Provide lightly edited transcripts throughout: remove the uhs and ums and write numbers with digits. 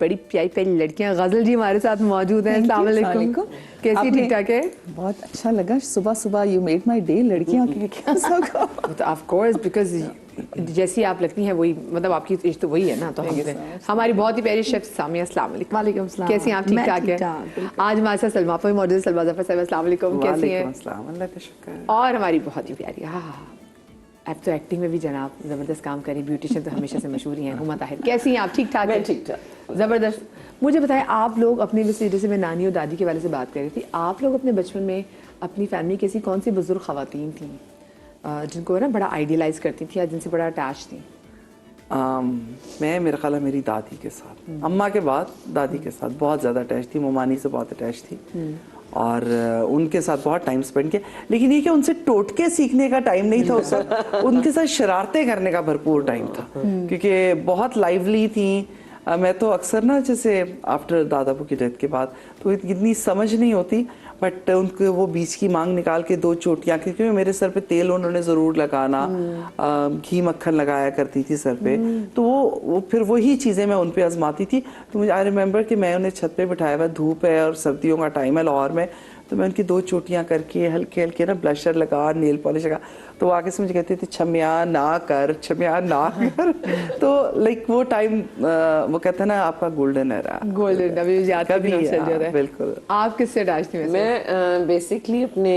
बड़ी प्यारी प्यारी लड़कियां। गजल जी हमारे साथ मौजूद हैं। अस्सलाम वालेकुम। कैसी ठीक ठाक है? बहुत अच्छा लगा सुबह सुबह, यू मेड माय डे। लड़कियां क्या सको तो ऑफ कोर्स बिकॉज जैसी आप लगती हैं वही, मतलब आपकी एज तो वही है ना। तो हमारी बहुत ही प्यारी शेफ सामिया, अस्सलाम वालेकुम। वालेकुम सलाम। कैसी हैं आप? ठीक ठाक है? आज हमारे साथ सलमा पर मौजूद। सलमा ज़फर साहब, अस्सलाम वालेकुम। कैसी हैं? अल्लाह का शुक्र। और हमारी बहुत ही प्यारी, अब तो एक्टिंग में भी जनाब ज़बरदस्त काम करी, ब्यूटिशियन तो हमेशा से मशहूर ही हैं, हुमा ताहिर। कैसी हैं आप? ठीक ठाक है? ठीक ठाक। ज़बरदस्त। मुझे बताएं, आप लोग अपने जैसे मैं नानी और दादी के वाले से बात कर रही थी, आप लोग अपने बचपन में अपनी फैमिली की ऐसी कौन सी बुजुर्ग ख़वातीन थी जिनको ना बड़ा आइडियलाइज करती थी या जिनसे बड़ा अटैच थी? मैं मेरा ख्याल है मेरी दादी के साथ, अम्मा के बाद दादी के साथ बहुत ज़्यादा अटैच थी। मोमानी से बहुत अटैच थी और उनके साथ बहुत टाइम स्पेंड किया। लेकिन ये कि उनसे टोटके सीखने का टाइम नहीं था उस वक्त, उनके साथ शरारतें करने का भरपूर टाइम था क्योंकि बहुत लाइवली थी। मैं तो अक्सर ना जैसे आफ्टर दादाबू की डेथ के बाद तो इतनी समझ नहीं होती, बट उनको वो बीच की मांग निकाल के 2 चोटियाँ, क्योंकि मेरे सर पे तेल उन्होंने ज़रूर लगाना, घी मक्खन लगाया करती थी सर पे, तो वो फिर वही चीज़ें मैं उन पे आजमाती थी। तो मुझे आई रिमेंबर कि मैं उन्हें छत पे बिठाया हुआ, धूप है और सर्दियों का टाइम है लाहौर में, तो मैं उनकी 2 चोटियाँ करके हल्के हल्के ना ब्लशर लगा, नेल पॉलिश लगा, तो वो आगे से मुझे कहते थे छमिया ना कर, छमिया ना कर। तो लाइक वो टाइम वो कहते हैं ना आपका गोल्डन era। गोल्डन अभी याद कभी चल जाता है। बिल्कुल। आप किससे अटैच थी? मैं बेसिकली अपने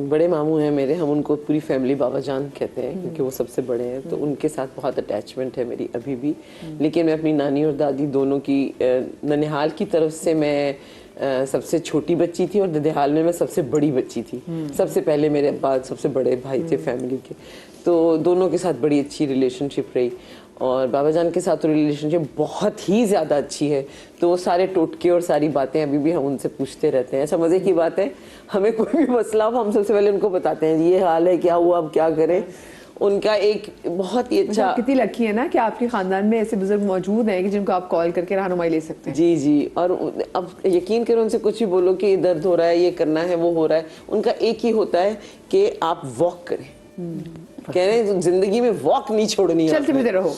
बड़े मामू हैं मेरे, हम उनको पूरी फैमिली बाबा जान कहते हैं क्योंकि वो सबसे बड़े हैं, तो उनके साथ बहुत अटैचमेंट है मेरी अभी भी। लेकिन मैं अपनी नानी और दादी दोनों की, ननिहाल की तरफ से मैं सबसे छोटी बच्ची थी और ददेहाल में मैं सबसे बड़ी बच्ची थी। सबसे पहले मेरे बाद सबसे बड़े भाई थे फैमिली के, तो दोनों के साथ बड़ी अच्छी रिलेशनशिप रही। और बाबा जान के साथ रिलेशनशिप बहुत ही ज़्यादा अच्छी है, तो वो सारे टोटके और सारी बातें अभी भी हम उनसे पूछते रहते हैं। ऐसा मज़े की बात है, हमें कोई भी मसला हो हम सबसे पहले उनको बताते हैं ये हाल है, क्या हुआ, अब क्या करें। उनका एक बहुत ही अच्छा, कितनी लकी है ना कि आपके खानदान में ऐसे बुजुर्ग मौजूद हैं कि जिनको आप कॉल करके रहनुमाई ले सकते हैं। जी जी। और अब यकीन करो, उनसे कुछ भी बोलो कि दर्द हो रहा है, ये करना है, वो हो रहा है, उनका एक ही होता है कि आप वॉक करें। कह रहे हैं जिंदगी में वॉक नहीं छोड़नी है, चलते फिरते रहो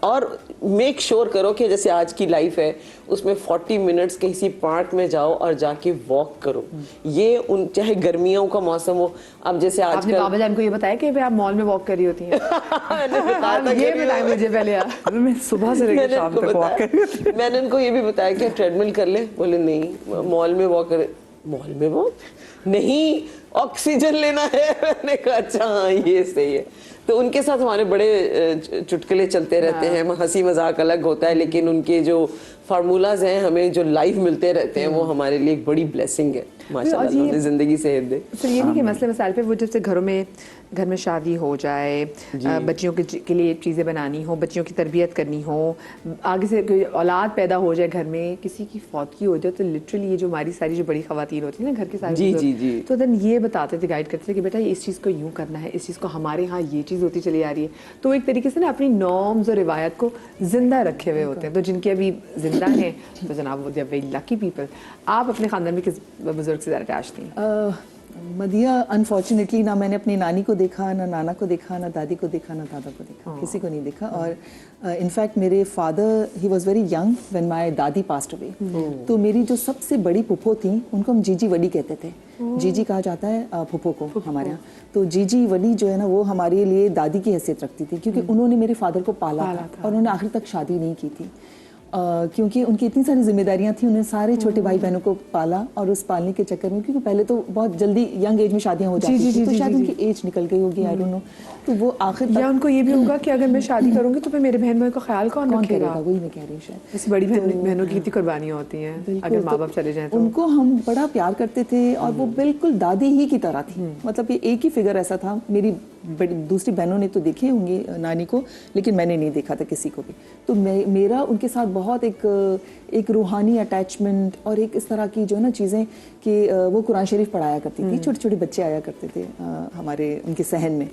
और मेक श्योर करो कि जैसे आज की लाइफ है उसमें 40 मिनट्स किसी पार्क में जाओ और जाके वॉक करो। ये उन चाहे गर्मियों का मौसम हो, अब जैसे आज आपने बाबा जान को ये बताया कि आप मॉल में वॉक कर रही होती हैं? ये बताया मुझे पहले यार। मैं सुबह से लेकर शाम तक वॉक कर रही थी। मैंने उनको ये भी बताया कि ट्रेडमिल कर ले, बोले नहीं मॉल में वॉक कर। मॉल में वॉक नहीं, ऑक्सीजन लेना है। मैंने कहा अच्छा हाँ ये सही है। तो उनके साथ हमारे बड़े चुटकुले चलते रहते हैं, हंसी मजाक अलग होता है, लेकिन उनके जो फार्मूलाज हैं हमें जो लाइव मिलते रहते हैं वो हमारे लिए एक बड़ी ब्लेसिंग है। माशाल्लाह उन्हें जिंदगी सेहत दे। सर ये नहीं कि मसले मसाइल पे वो जैसे घर में शादी हो जाए, बच्चियों के लिए चीज़ें बनानी हो, बच्चियों की तरबियत करनी हो, आगे से कोई औलाद पैदा हो जाए, घर में किसी की फौतगी हो जाए, तो लिटरली ये जो हमारी सारी जो बड़ी खवातीन होती है ना घर के सारे, जी जी जी, तो देन ये बताते थे, गाइड करते थे कि बेटा इस चीज़ को यूँ करना है, इस चीज़ को हमारे यहाँ ये चीज़ होती चली आ रही है। तो एक तरीके से ना अपनी नॉर्म्स और रिवायत को जिंदा रखे हुए होते हैं। तो जिनके अभी जिंदा हैं तो जनाब वो they are very lucky people. आप अपने खानदान में किस बुजुर्ग से ज़्यादा अटैच थी? मदिया अनफॉर्चुनेटली ना मैंने अपनी नानी को देखा, ना नाना को देखा, ना दादी को देखा, ना दादा को देखा, किसी को नहीं देखा। और इनफैक्ट मेरे father he was very young when my दादी पास्ड अवे। तो मेरी जो सबसे बड़ी फुफो थी उनको हम जीजी वडी कहते थे। जीजी कहा जाता है फुफो को हमारे यहाँ। तो जीजी वडी जो है ना वो हमारे लिए दादी की हैसियत रखती थी, क्योंकि उन्होंने मेरे फादर को पाला था और उन्होंने आखिर तक शादी नहीं की थी। क्योंकि उनकी इतनी सारी जिम्मेदारियां थी, उन्हें सारे छोटे भाई बहनों को पाला, और उस पालने के चक्कर में, क्योंकि पहले तो बहुत जल्दी यंग एज में शादियां हो जाती थी, तो शायद उनकी एज निकल गई होगी, आई डोंट नो। तो वो आखिर या उनको ये भी होगा कि अगर मैं शादी करूंगी तो फिर मेरे बहन भाई का ख्याल कौन रखेगा? वही मैं कह रही हूँ, शायद इस बड़ी बहनों की कितनी कुर्बानियां होती हैं अगर माँ बाप चले जाएं तो। उनको हम बड़ा प्यार करते थे और वो बिल्कुल दादी ही की तरह थी। मतलब ये एक ही फिगर ऐसा था। मेरी दूसरी बहनों ने तो देखे होंगे नानी को, लेकिन मैंने नहीं देखा था किसी को भी। तो मेरा उनके साथ बहुत एक रूहानी अटैचमेंट और एक इस तरह की जो है ना चीज़ें कि वो कुरान शरीफ पढ़ाया करती थी, छोटे छोटे बच्चे आया करते थे हमारे उनके सहन में।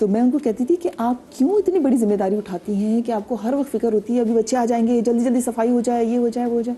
तो मैं उनको कहती थी कि आप क्यों इतनी बड़ी जिम्मेदारी उठाती हैं कि आपको हर वक्त फिक्र होती है अभी बच्चे आ जाएंगे, जल्दी जल्दी सफाई हो जाए, ये हो जाए, वो हो जाए।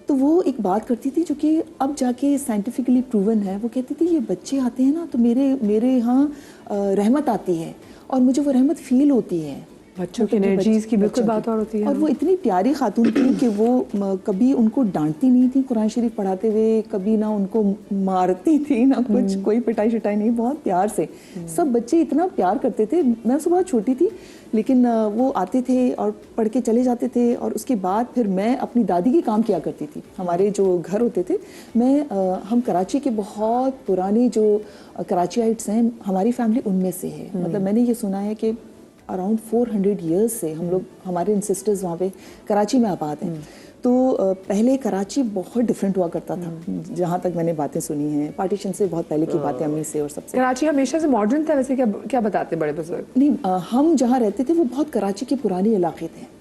तो वो एक बात करती थी जो कि अब जाके साइंटिफिकली प्रूवन है। वो कहती थी ये बच्चे आते हैं ना तो मेरे यहाँ रहमत आती है और मुझे वो रहमत फील होती है बच्चों की एनर्जीज की बिल्कुल बात और होती है। और वो इतनी प्यारी खातून थी कि वो कभी उनको डांटती नहीं थी कुरान शरीफ पढ़ाते हुए, कभी ना उनको मारती थी ना कुछ, कोई पिटाई शिटाई नहीं, बहुत प्यार से सब बच्चे इतना प्यार करते थे। मैं उससे बहुत छोटी थी, लेकिन वो आते थे और पढ़ के चले जाते थे, और उसके बाद फिर मैं अपनी दादी के काम किया करती थी। हमारे जो घर होते थे, हम कराची के बहुत पुराने जो कराचीइट्स हैं, हमारी फैमिली उनमें से है। मतलब मैंने ये सुना है कि अराउंड 400 ईयर्स से हम लोग, हमारे इंसिस्टर्स वहाँ पे कराची में आबाद हैं। तो पहले कराची बहुत डिफरेंट हुआ करता था, जहाँ तक मैंने बातें सुनी हैं, पार्टीशन से बहुत पहले की बातें अम्मी से और सबसे। कराची हमेशा से मॉडर्न था वैसे, क्या क्या बताते बड़े बुजुर्ग? नहीं, हम जहाँ रहते थे वो बहुत कराची के पुराने इलाके थे,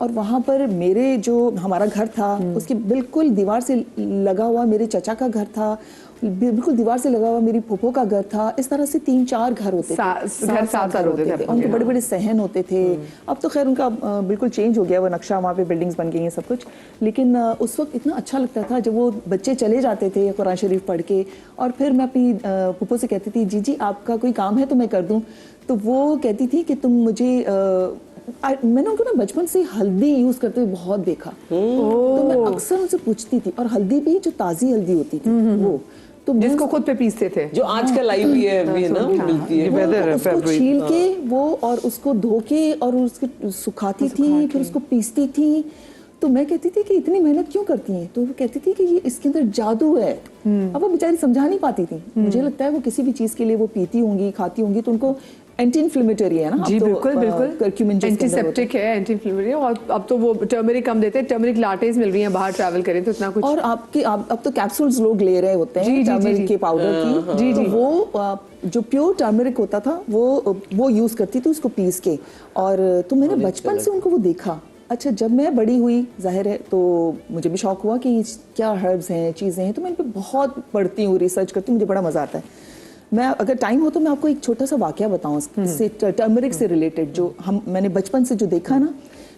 और वहाँ पर मेरे जो हमारा घर था उसके बिल्कुल दीवार से लगा हुआ मेरे चचा का घर था, बिल्कुल दीवार से लगा हुआ मेरी फूफो का घर था। इस तरह से 3-4 घर होते थे, घर साथ होते थे। उनके बड़े बड़े सहन होते थे। अब तो खैर उनका बिल्कुल चेंज हो गया, वो नक्शा, वहाँ पे बिल्डिंग्स बन गई हैं सब कुछ। लेकिन उस वक्त इतना अच्छा लगता था जब वो बच्चे चले जाते थे कुरान शरीफ पढ़ के, और फिर मैं अपनी फूफो से कहती थी, जी आपका कोई काम है तो मैं कर दूँ। तो वो कहती थी कि तुम मुझे मैंने उनको ना बचपन से हल्दी यूज करते हुए बहुत देखा, तो मैं अक्सर उनसे पूछती थी, और हल्दी भी जो ताजी हल्दी होती थी वो, तो जिसको खुद पे पीसते थे, जो आजकल आई हुई है अभी ना, मिलती है, उसको छील के वो और उसको धो के और उसके सुखाती थी, फिर उसको पीसती थी। तो मैं कहती थी कि इतनी मेहनत क्यों करती हैं? तो वो कहती थी कि ये इसके अंदर जादू है। अब वो बेचारी समझा नहीं पाती थी। मुझे लगता है वो किसी भी चीज के लिए वो पीती होंगी, खाती होंगी, तो उनको एंटी इन्फ्लेमेटरी है ना। जी तो, बिल्कुल बिल्कुल, कर्क्यूमिन एंटीसेप्टिक है, एंटी इन्फ्लेमेटरी। और अब तो वो टर्मरिक कम देते हैं, टर्मरिक लाटेज मिल रही हैं बाहर ट्रैवल करें तो इतना कुछ। और अब तो कैप्सूल्स लोग ले रहे होते हैं टर्मरिक के पाउडर की। जी जी, वो जो प्योर टर्मरिक होता था वो यूज करती थी उसको पीस के। और तो मैंने बचपन से उनको वो देखा। अच्छा, जब मैं बड़ी हुई जाहिर है तो मुझे भी शौक हुआ कि क्या हर्ब्स हैं, चीज़ें हैं, तो मैं इन पर बहुत पढ़ती हूँ, रिसर्च करती हूँ, मुझे बड़ा मज़ा आता है। मैं अगर टाइम हो तो मैं आपको एक छोटा सा वाकया बताऊँ इससे, टर्मरिक से रिलेटेड, जो मैंने बचपन से जो देखा ना।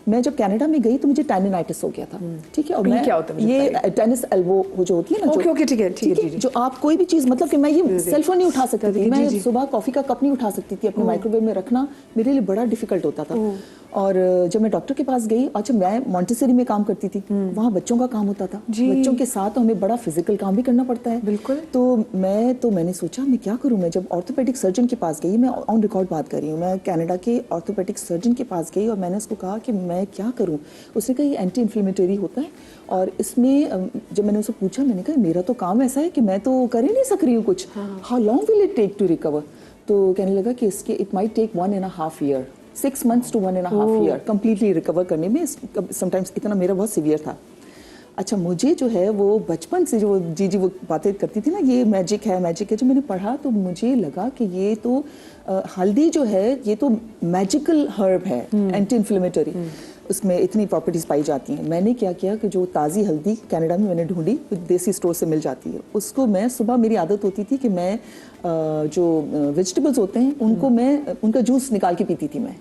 मैं जब कनाडा में गई तो मुझे टैनिनाइटिस हो गया था, ठीक है। और मैं क्या होता है? ये टेनिस एल्बो जो होती है ना, ओके ठीक है, जो आप कोई भी चीज़, मतलब कि मैं ये सेलफोन नहीं उठा सकती थी, मैं सुबह कॉफ़ी का कप नहीं उठा सकती थी, अपने माइक्रोवेव में रखना मेरे लिए बड़ा डिफिकल्ट होता था। और जब मैं डॉक्टर के पास गई, अच्छा मैं मॉन्टेसरी में काम करती थी, वहाँ बच्चों का काम होता था, बच्चों के साथ हमें बड़ा फिजिकल काम भी करना पड़ता है। बिल्कुल। तो मैंने सोचा मैं क्या करूँ। मैं जब ऑर्थोपेडिक सर्जन के पास गई, मैं ऑन रिकॉर्ड बात कर रही हूँ, मैं कनाडा के ऑर्थोपेडिक सर्जन के पास गई और मैंने उसको कहा कि मैं क्या करूँ। उसने कहा ये एंटी इन्फ्लेमेटरी होता है, और इसमें जब मैंने उससे पूछा, मैंने कहा मेरा तो काम ऐसा है कि मैं तो कर ही नहीं सक रही हूँ कुछ, how long will it take to recover. तो कहने लगा कि इसके it might take 1.5 year, 6 months to 1.5 year completely recover करने में। समटाइम्स इतना मेरा बहुत सीवियर था। अच्छा, मुझे जो है वो बचपन से जो जी वो बातें करती थी ना, ये मैजिक है, जो मैंने पढ़ा तो मुझे लगा कि ये तो हल्दी जो है ये तो मैजिकल हर्ब है, एंटी इन्फ्लेमेटरी, उसमें इतनी प्रॉपर्टीज पाई जाती हैं। मैंने क्या किया कि जो ताज़ी हल्दी कनाडा में मैंने ढूंढी, देसी स्टोर से मिल जाती है, उसको मैं सुबह, मेरी आदत होती थी कि मैं जो वेजिटेबल्स होते हैं उनको मैं उनका जूस निकाल के पीती थी मैं,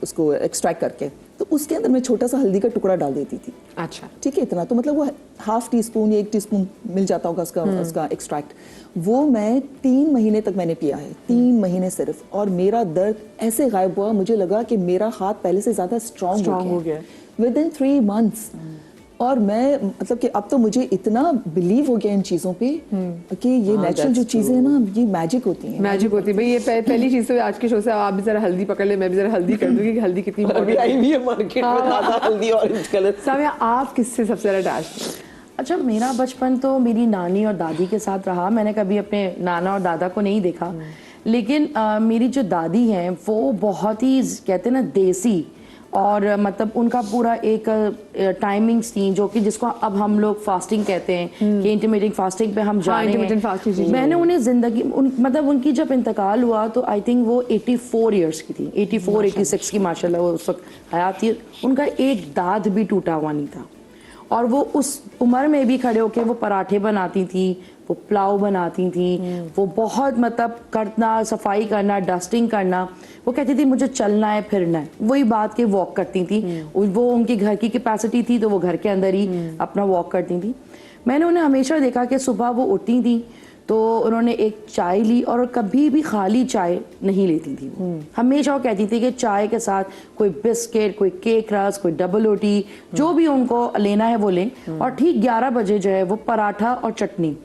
उसको एक्सट्रैक्ट करके। तो उसके अंदर मैं छोटा सा हल्दी का टुकड़ा डाल देती थी। अच्छा, ठीक है, इतना तो मतलब वो ½ टीस्पून या 1 टीस्पून मिल जाता होगा उसका एक्सट्रैक्ट। वो मैं 3 महीने तक मैंने पिया है, 3 महीने सिर्फ, और मेरा दर्द ऐसे गायब हुआ, मुझे लगा कि मेरा हाथ पहले से ज्यादा स्ट्रॉन्ग हो गया विदिन 3 months। और मैं मतलब कि अब तो मुझे इतना बिलीव हो गया इन चीज़ों पे कि ये नेचुरल जो चीज़ें हैं ना, ये मैजिक होती हैं। मैजिक होती है भाई। ये पहली चीज़ तो आज के शो से आप भी जरा हल्दी पकड़ ले, मैं भी जरा हल्दी कर दूंगी कि हल्दी कितनी अभी आई हुई है मार्केट में ताजा हल्दी ऑरेंज कलर। सामिया, आप किससे सबसे ज़्यादा अटैच? अच्छा, मेरा बचपन तो मेरी नानी और दादी के साथ रहा। मैंने कभी अपने नाना और दादा को नहीं देखा, लेकिन मेरी जो दादी हैं वो बहुत ही, कहते हैं ना, देसी, और मतलब उनका पूरा एक टाइमिंग्स थी, जो कि जिसको अब हम लोग फास्टिंग कहते हैं कि इंटरमिटेंट फास्टिंग पे हम जा रहे हैं। मैंने उन्हें जिंदगी मतलब उनकी जब इंतकाल हुआ तो आई थिंक वो 84 ईयर्स की थी, 84-86 की माशाल्लाह, वो उस वक्त हयात थी। उनका एक दांत भी टूटा हुआ नहीं था, और वो उस उम्र में भी खड़े होकर वो पराठे बनाती थी, वो पुलाव बनाती थी, वो बहुत मतलब करना, सफाई करना, डस्टिंग करना। वो कहती थी मुझे चलना है, फिरना है, वही बात के वॉक करती थी। वो उनकी घर की कैपेसिटी थी तो वो घर के अंदर ही अपना वॉक करती थी। मैंने उन्हें हमेशा देखा कि सुबह वो उठती थी तो उन्होंने एक चाय ली और कभी भी खाली चाय नहीं लेती थी वो। हमेशा वो कहती थी कि चाय के साथ कोई बिस्किट, कोई केक रस, कोई डबल रोटी, जो भी उनको लेना है वो लें। और ठीक 11 बजे जो है वो पराठा और चटनी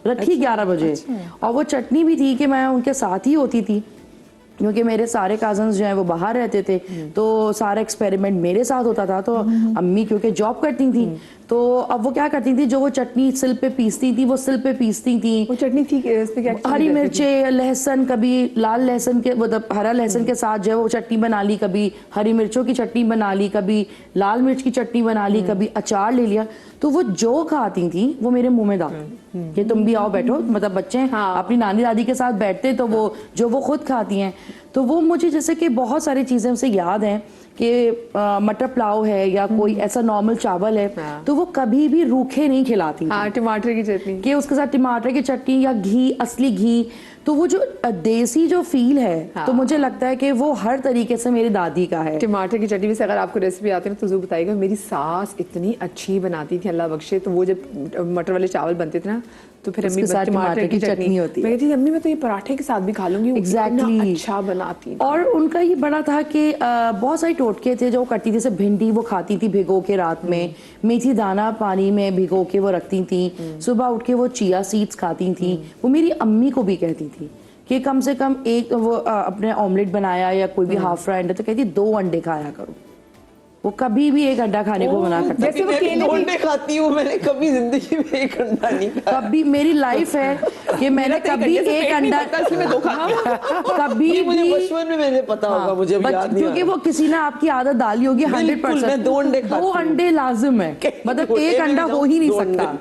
रखी 11 बजे। और वो चटनी भी थी कि मैं उनके साथ ही होती थी क्योंकि मेरे सारे कजन्स जो हैं वो बाहर रहते थे, तो सारा एक्सपेरिमेंट मेरे साथ होता था। तो अम्मी क्योंकि जॉब करती थी, तो अब वो क्या करती थी, जो वो चटनी सिल पे पीसती थी वो सिल पे पीसती थी। वो चटनी थी इसमें क्या हरी मिर्चें, लहसुन, कभी लाल लहसुन के मतलब हरा लहसुन के साथ जो है वो चटनी बना ली, कभी हरी मिर्चों की चटनी बना ली, कभी लाल मिर्च की चटनी बना ली, कभी अचार ले लिया। तो वो जो खाती थी वो मेरे मुंह में डालती कि तुम भी आओ बैठो, मतलब बच्चे अपनी नानी दादी के साथ बैठते तो वो जो वो खुद खाती हैं। तो वो मुझे जैसे कि बहुत सारी चीजें उनसे याद हैं कि मटर पुलाव है या कोई ऐसा नॉर्मल चावल है, तो वो कभी भी रूखे नहीं खिलाती हाँ, टमाटर की चटनी कि उसके साथ टमाटर की चटनी या घी, असली घी। तो वो जो देसी जो फील है, तो मुझे लगता है कि वो हर तरीके से मेरी दादी का है। टमाटर की चटनी में से अगर आपको रेसिपी आती है ना तो जरूर बताइएगा। मेरी सास इतनी अच्छी बनाती थी, अल्लाह बख्शे। तो वो जब मटर वाले चावल बनते थे ना तो फिर अम्मी टमाटर की चटनी होती है। मैं कहती थी अम्मी मैं तो ये पराठे के साथ भी खा लूंगी। Exactly. अच्छा बनाती। और उनका ये बड़ा था कि बहुत सारे टोटके थे जो वो करती थी। जैसे भिंडी वो खाती थी भिगो के रात में, मेथी दाना पानी में भिगो के वो रखती थी, सुबह उठ के वो चिया सीड्स खाती थी। वो मेरी अम्मी को भी कहती थी कि कम से कम एक वो अपने ऑमलेट बनाया या कोई भी हाफ फ्राई अंडा तो कहती 2 अंडे खाया करो। वो कभी भी एक अंडा खाने को मना करता। जैसे वो केले अंडे खाती हूँ, मैंने कभी जिंदगी में एक अंडा नहीं खाया। कभी मेरी लाइफ है कि मैंने कभी एक अंडा कभी मुझे भी बचपन में मैंने पता होगा, मुझे अभी याद नहीं क्योंकि वो किसी ने आपकी आदत डाली होगी 100%। मैं 2 अंडे खाती 2 अंडे लाजिम है, मतलब एक अंडा हो ही नहीं सकता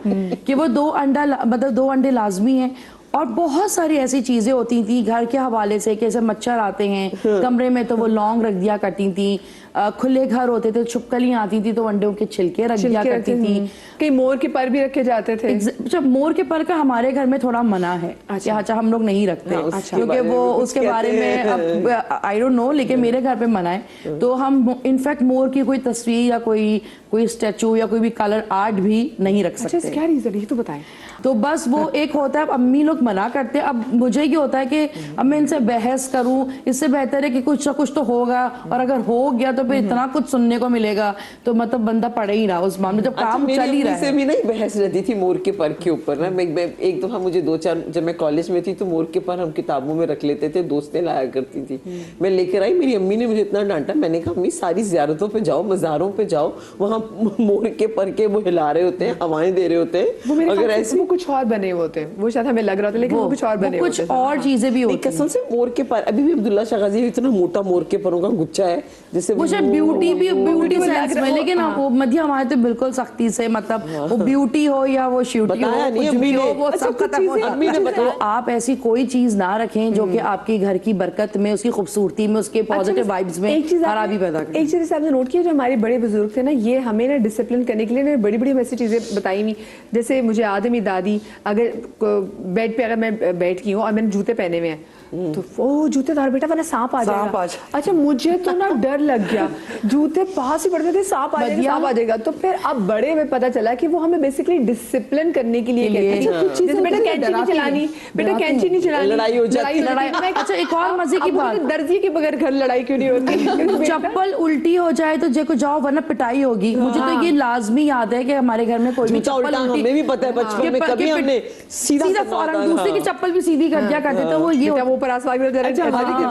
कि वो 2 अंडा मतलब 2 अंडे लाजमी है। और बहुत सारी ऐसी चीजें होती थी घर के हवाले से, कैसे मच्छर आते हैं कमरे में तो वो लौंग रख दिया करती थी, खुले घर होते थे छिपकलियां आती थी तो अंडों के छिलके रख दिया करती थी। कई मोर के पर भी रखे जाते थे। जब मोर के पर का हमारे घर में थोड़ा मना है, अच्छा हम लोग नहीं रखते क्योंकि वो उसके बारे में अब आई डोंट नो, लेकिन मेरे घर पे मना है। तो हम इनफैक्ट मोर की कोई तस्वीर या कोई स्टैचू या कोई भी कलर आर्ट भी नहीं रख सकते। अच्छा, क्या रीजन है तो बताएं। तो बस वो एक होता है, अब अम्मी लोग मना करते हैं। अब मुझे ये होता है कि अब मैं इनसे बहस करूं, इससे बेहतर है कि कुछ ना कुछ तो होगा, और अगर हो गया तो फिर इतना कुछ सुनने को मिलेगा तो मतलब बंदा पड़े ही रहा उस मामले जब काम चल ही रहा है। भी नहीं बहस रहती थी मोर के पर के ऊपर ना। मैं एक दफा मुझे 2-4 जब मैं कॉलेज में थी तो मोर के पर हम किताबों में रख लेते थे, दोस्तें लाया करती थी। मैं लेकर आई, मेरी अम्मी ने मुझे इतना डांटा। मैंने कहा अम्मी सारी ज़ियारतों पे जाओ, मज़ारों पे जाओ, वहाँ मोर के पर के वो हिला रहे होते हैं, हवाएं दे रहे होते हैं। अगर ऐसे वो कुछ और बने होते हैं, वो शायद हमें लग रहा था लेकिन वो कुछ और बने होते हैं। कुछ और चीजें भी होती हैं। कसम से मोर के पर अभी भी अब्दुल्ला शाह गाजी इतना मोटा मोर के परों का गुच्छा है जैसे वो शायद ब्यूटी सेंस में, लेकिन वो मध्य हमारे तो बिल्कुल सख्ती से, मतलब वो ब्यूटी हो या वो श्यूटी हो, कुछ भी हो, वो सब खत्म हो जाता है। तो आप ऐसी कोई चीज ना रखें जो कि आपकी घर की बरकत में, उसकी खूबसूरती में, उसके पॉजिटिव वाइब्स में खराबी पैदा करे। एक चीज आपने नोट किया, जो हमारे बड़े बुजुर्ग थे ना, ये हमें ना डिसिप्लिन करने के लिए बड़ी बड़ी ऐसी चीजें बताई हुई। जैसे मुझे याद है मेरी दादी, अगर बेड पे अगर मैं बैठ गई हूँ और मैंने जूते पहने हुए हैं तो वो जूते उतार बेटा वरना सांप आ जाएगा। अच्छा मुझे तो ना डर लग गया, जूते पास ही पड़ते थे, सांप आ जाएगा। तो फिर अब बड़े में पता चला कि वो हमें बेसिकली डिसिप्लिन करने के लिए कहते हैं। जैसे बेटा कैंची नहीं चलानी, बेटा कैंची नहीं चलानी, लड़ाई हो जाती है। अच्छा एक और मजे की बात, दर्जी के बगैर घर लड़ाई क्यों नहीं होती? चप्पल उल्टी हो जाए तो जेको जाओ वरना पिटाई होगी। मुझे तो ये लाजमी याद है कि हमारे घर में कोई भी चप्पल उल्टी, हमें भी पता है बचपन में कभी हमने सीधा फौरन दूसरे की चप्पल भी सीधी कर दिया करते थे। वो ये ऊपर आसमान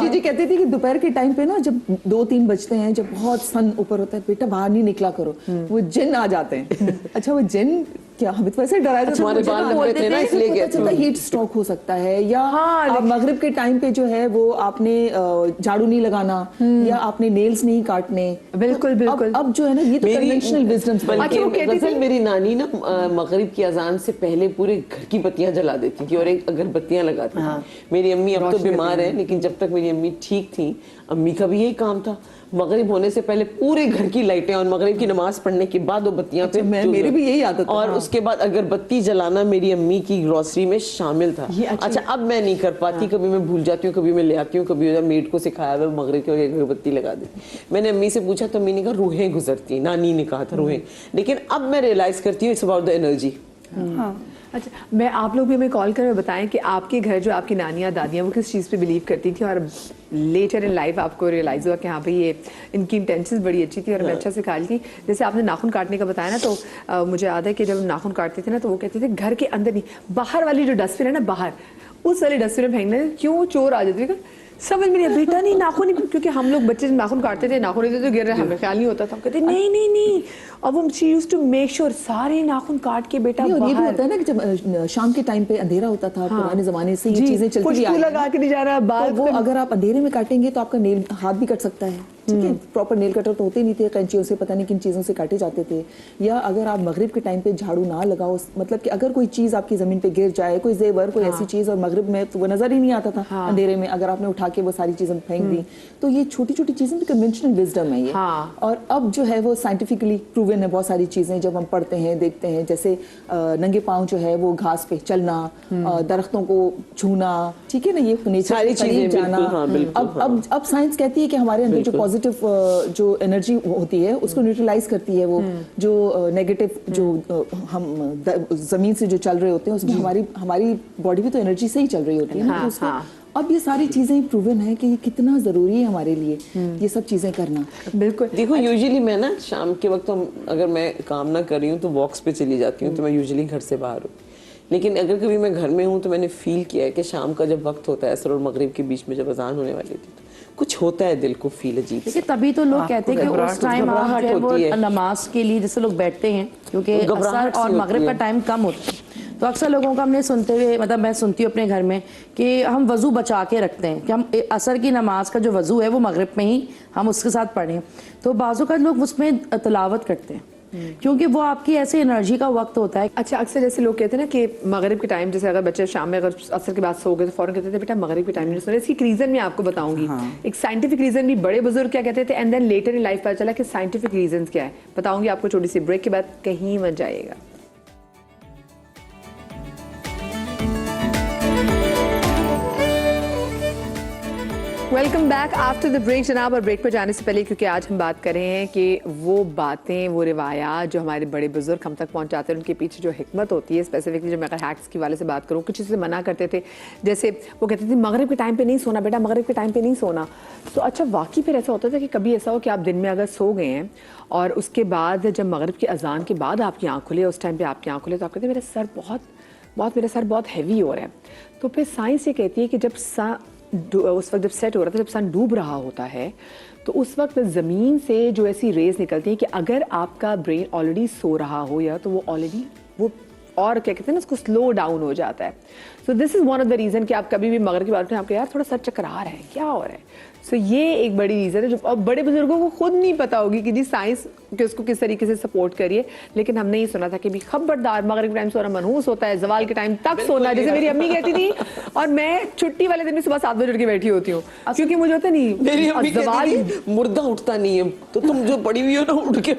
जी कहते थे कि दोपहर के टाइम पे ना जब 2-3 बजते हैं, जब बहुत सन ऊपर होता है, बेटा बाहर नहीं निकला करो, वो जिन आ जाते हैं। अच्छा वो जिन क्या हमें तो वैसे डराया जाता हमारे बाल में थे ना, इसलिए कहते थे हीट स्ट्रोक हो सकता है, या मगरिब के टाइम पे जो है वो आपने झाड़ू नहीं लगाना या आपने नेल्स नहीं काटने। बिल्कुल बिल्कुल। अब जो है ना ये तो कन्वेंशनल विजडम। दरअसल मेरी नानी ना मगरिब की अजान से पहले पूरे घर की बत्तियां जला देती थी और एक अगरबत्तियां लगाती थी। मेरी अम्मी अब तो बीमार है, लेकिन जब तक मेरी अम्मी ठीक थी, अम्मी का भी यही काम था। मगरिब होने से पहले पूरे घर की लाइटें और मगरिब की नमाज पढ़ने के बाद वो बत्तियां पे मेरी भी यही आदत और उसके बाद अगरबत्ती जलाना मेरी अम्मी की ग्रोसरी में शामिल था। अच्छा अब मैं नहीं कर पाती, कभी मैं भूल जाती हूँ, कभी मैं ले आती हूँ, कभी मेड को सिखाया हुआ मगरिब की अगरबत्ती लगा दी। मैंने अम्मी से पूछा तो अम्मी ने कहा रूहें गुजरती, नानी ने कहा था रूहें, लेकिन अब मैं रियलाइज करती हूँ इट्स अबाउट द एनर्जी। हाँ। अच्छा, मैं आप लोग भी हमें कॉल कर बताएं कि आपके घर जो आपकी नानियाँ दादियाँ वो किस चीज़ पे बिलीव करती थी और लेटर इन लाइफ आपको रियलाइज़ हुआ कि हाँ भाई ये इनकी इंटेंशंस बड़ी अच्छी थी और हमें अच्छा सिखा ली थी। जैसे आपने नाखून काटने का बताया ना, तो मुझे याद है कि जब नाखून काटते थे ना तो वो कहते थे घर के अंदर नहीं, बाहर वाली जो डस्टबिन है ना, बाहर उस वाली डस्टबिन में फेंकने, क्यों चोर आ जाते थे। समझ में नहीं आया, बेटा नहीं नाखून नहीं, क्योंकि हम लोग बच्चे नाखून काटते थे, नाखून नहीं तो गिर रहे, हमें ख्याल नहीं होता था। हम कहते नहीं नहीं नहीं, अब वो she used to make sure सारे नाखून काट के बेटा नहीं, और ये भी बाहर। होता है ना कि जब शाम के टाइम पे अंधेरा होता था, पुराने जमाने से ये चीजें चलती भी आ रही हैं। लगा के नहीं जा रहा बाल, तो वो अगर आप अंधेरे में काटेंगे तो आपका नेल हाथ भी कट सकता है, ठीक है। प्रॉपर नेल कटर तो होते नहीं थे, कैंचियों से पता नहीं किन चीज़ों से काटे जाते थे। या अगर आप मगरिब के टाइम पे झाड़ू ना लगाओ, मतलब कि अगर कोई चीज़ आपकी ज़मीन पे गिर जाए, कोई जेवर, कोई ऐसी चीज़, और मगरिब में तो वो नज़र ही नहीं आता था अंधेरे में, अगर आपने उठा के वो सारी चीज़ें फेंक दी, तो ये छोटी छोटी चीज़ें भी कन्वेंशनल विजडम है ये। और अब जो है वो साइंटिफिकली प्रूवन है बहुत सारी चीज़ें, जब हम पढ़ते हैं देखते हैं, जैसे नंगे पाँव जो है वो घास पे चलना, दरख्तों को छूना, ठीक है ना, ये नेचर के करीब जाना। अब साइंस कहती है कि हमारे अंदर जो पॉजिटिव जो एनर्जी होती है उसको न्यूट्रलाइज करती है, वो जो नेगेटिव जो हम जमीन से जो चल रहे होते हैं उसमें हमारी बॉडी भी तो एनर्जी से ही चल रही होती है ना, तो उसको अब ये सारी चीजें प्रूवन है कि ये कितना जरूरी है हमारे लिए ये सब चीजें करना। बिल्कुल। देखो यूजुअली मैं ना शाम के वक्त अगर मैं काम ना कर रही हूँ तो वॉक्स पे चली जाती हूँ, तो मैं यूजुअली घर से बाहर हूँ। लेकिन अगर कभी मैं घर में हूँ तो मैंने फील किया है कि शाम का जब वक्त होता है, असर और मगरिब के बीच में जब अजान होने वाली थी, कुछ होता है दिल को फील अजीब। देखिए तभी तो लोग कहते हैं कि उस टाइम आप जो है वो नमाज के लिए जैसे लोग बैठते हैं, क्योंकि असर और मगरिब का टाइम कम होता है, तो अक्सर लोगों का हमने सुनते हुए, मतलब मैं सुनती हूँ अपने घर में कि हम वज़ू बचा के रखते हैं कि हम असर की नमाज का जो वज़ू है वो मगरिब में ही हम उसके साथ पढ़ें। तो बाज़ों का लोग उसमें तिलावत करते हैं क्योंकि वो आपकी ऐसी एनर्जी का वक्त होता है। अच्छा, अक्सर जैसे लोग कहते हैं ना कि मगरिब के टाइम, जैसे अगर बच्चे शाम में अगर असर के बाद सो गए तो फौरन कहते थे बेटा मगरिब के टाइम नहीं सोना। इसकी रीजन मैं आपको बताऊंगी। एक साइंटिफिक रीजन भी बड़े बुजुर्ग क्या कहते थे, and then later in life पता चला कि साइंटिफिक रीजन क्या है। बताऊंगी आपको छोटी सी ब्रेक के बाद, कहीं मत जाइएगा। Welcome back after the break जनाब। और ब्रेक पर जाने से पहले, क्योंकि आज हम बात कर रहे हैं कि वो बातें, वो रिवायात जो हमारे बड़े बुजुर्ग हम तक पहुंचाते हैं, उनके पीछे जो हिकमत होती है, स्पेसिफिकली जब मैं अगर हैक्स के वाले से बात करूँ, कुछ चीज़ें मना करते थे, जैसे वो कहते थे मगरिब के टाइम पे नहीं सोना बेटा, मगरिब के टाइम पे नहीं सोना। तो अच्छा, वाकई फिर ऐसा होता था कि कभी ऐसा हो कि आप दिन में अगर सो गए हैं और उसके बाद जब मगरिब की अजान के बाद आपकी आँख खुले, उस टाइम पर आपकी आँख खुले, तो आप कहते मेरा सर मेरा सर बहुत हैवी हो रहा है। तो फिर साइंस ये कहती है कि जब उस वक्त जब सेट हो रहा था, जब सन डूब रहा होता है, तो उस वक्त ज़मीन से जो ऐसी रेज निकलती हैं कि अगर आपका ब्रेन ऑलरेडी सो रहा हो या तो वो ऑलरेडी वो और क्या कहते हैं ना, उसको स्लो डाउन हो जाता है। So this is one of the reason कि आप कभी भी मगरिब की बात करें, आपको यार थोड़ा सर चकरा रहा है, क्या हो रहा है। सो ये एक बड़ी रीज़न है जो अब बड़े बुजुर्गों को खुद नहीं पता होगी कि जी साइंस कि उसको किस तरीके से सपोर्ट करिए। लेकिन हमने ये सुना था कि भी खबरदार मगरिब के टाइम सोना मनहूस होता है, जवाल के टाइम तक सोना, जैसे मेरी अम्मी कहती थी। और मैं छुट्टी वाले दिन भी सुबह 7 बजे उठ के बैठी होती हूँ, क्योंकि मुझे होता नहीं मेरी अम्मी जवाल कहती थी, मुर्दा उठता नहीं है, तो तुम जो पड़ी हुई हो ना उठ के